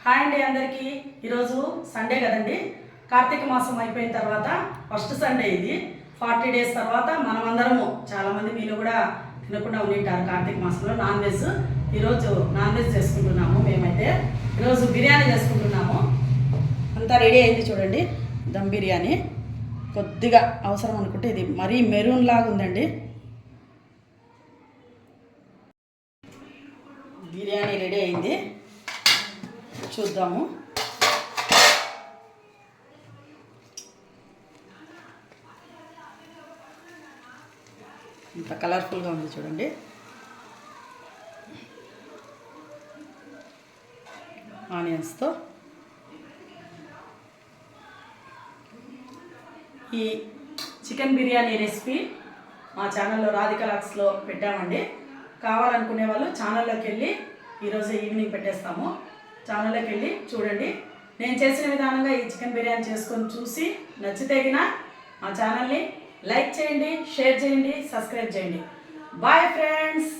Hi అండి అందరికీ. ఈరోజు సండే కదండి. కార్తీక మాసం అయిపోయిన తర్వాత ఫస్ట్ సండే ఇది. 40 డేస్ తర్వాత మనమందరము చాలామంది మీలో కూడా తినకుండా ఉండింటారు కార్తీక మాసంలో నాన్ వెజ్. ఈరోజు నాన్ వెజ్ చేసుకుంటున్నాము. మేమైతే ఈరోజు బిర్యానీ చేసుకుంటున్నాము. అంతా రెడీ అయింది చూడండి. దమ్ బిర్యానీ కొద్దిగా అవసరం అనుకుంటే ఇది మరీ మెరూన్ లాగా ఉందండి. బిర్యానీ రెడీ అయింది, చూద్దాము. ఇంత కలర్ఫుల్గా ఉంది చూడండి. ఆనియన్స్తో ఈ చికెన్ బిర్యానీ రెసిపీ మా ఛానల్లో రాధికలాక్స్లో పెట్టామండి. కావాలనుకునే వాళ్ళు ఛానల్లోకి వెళ్ళి ఈరోజు ఈవినింగ్ పెట్టేస్తాము. ఛానల్లోకి వెళ్ళి చూడండి. నేను చేసిన విధానంగా ఈ చికెన్ బిర్యానీ చేసుకొని చూసి నచ్చితే గిన మా ఛానల్ని లైక్ చేయండి, షేర్ చేయండి, సబ్స్క్రైబ్ చేయండి. Bye friends.